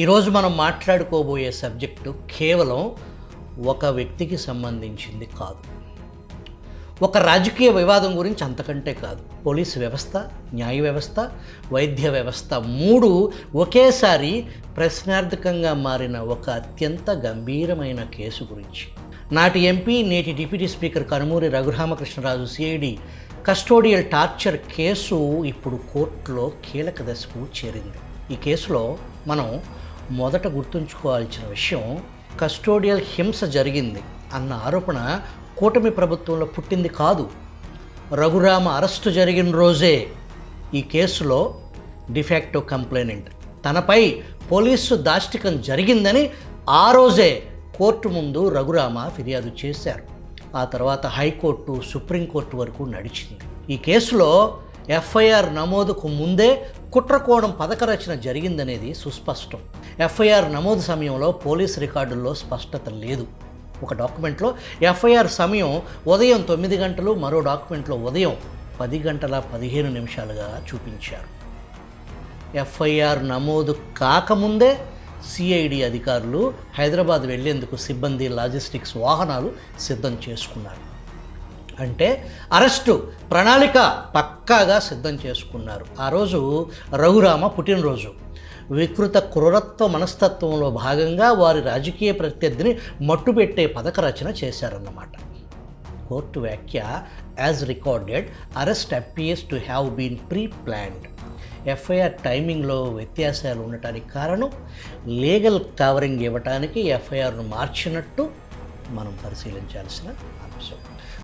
ఈరోజు మనం మాట్లాడుకోబోయే సబ్జెక్టు కేవలం ఒక వ్యక్తికి సంబంధించింది కాదు, ఒక రాజకీయ వివాదం గురించి అంతకంటే కాదు. పోలీసు వ్యవస్థ, న్యాయ వ్యవస్థ, వైద్య వ్యవస్థ మూడు ఒకేసారి ప్రశ్నార్థకంగా మారిన ఒక అత్యంత గంభీరమైన కేసు గురించి. నాటి ఎంపీ, నేటి deputy speaker Kanumuri Raghuramakrishnaraju CID custodial torture case ఇప్పుడు కోర్టులో కీలక దశకు చేరింది. ఈ కేసులో మనం మొదట గుర్తుంచుకోవాల్సిన విషయం, కస్టోడియల్ హింస జరిగింది అన్న ఆరోపణ కూటమి ప్రభుత్వంలో పుట్టింది కాదు. రఘురామ అరెస్టు జరిగిన రోజే ఈ కేసులో డిఫాక్టో కంప్లైనెంట్ తనపై పోలీసు దాష్టికం జరిగిందని ఆ రోజే కోర్టు ముందు రఘురామ ఫిర్యాదు చేశారు. ఆ తర్వాత హైకోర్టు, సుప్రీంకోర్టు వరకు నడిచింది. ఈ కేసులో ఎఫ్ఐఆర్ నమోదుకు ముందే కుట్రకోణం పథక రచన జరిగిందనేది సుస్పష్టం. ఎఫ్ఐఆర్ నమోదు సమయంలో పోలీస్ రికార్డుల్లో స్పష్టత లేదు. ఒక డాక్యుమెంట్లో ఎఫ్ఐఆర్ సమయం ఉదయం 9 గంటలు, మరో డాక్యుమెంట్లో ఉదయం 10 గంటల 15 నిమిషాలుగా చూపించారు. ఎఫ్ఐఆర్ నమోదు కాకముందే సిఐడి అధికారులు హైదరాబాద్ వెళ్లేందుకు సిబ్బంది, లాజిస్టిక్స్ వాహనాలు సిద్ధం చేసుకున్నారు. అంటే అరెస్టు ప్రణాళిక పక్కాగా సిద్ధం చేసుకున్నారు. ఆ రోజు రఘురామ పుట్టినరోజు. వికృత క్రూరత్వ మనస్తత్వంలో భాగంగా వారి రాజకీయ ప్రత్యర్థిని మట్టుపెట్టే పథక రచన చేశారన్నమాట. కోర్టు వ్యాఖ్య, as recorded arrest appears to have been pre planned. FIR టైమింగ్లో వ్యత్యాసాలు ఉండటానికి కారణం లీగల్ కవరింగ్ ఇవ్వటానికి ఎఫ్ఐఆర్ను మార్చినట్టు మనం పరిశీలించాల్సిన అంశం.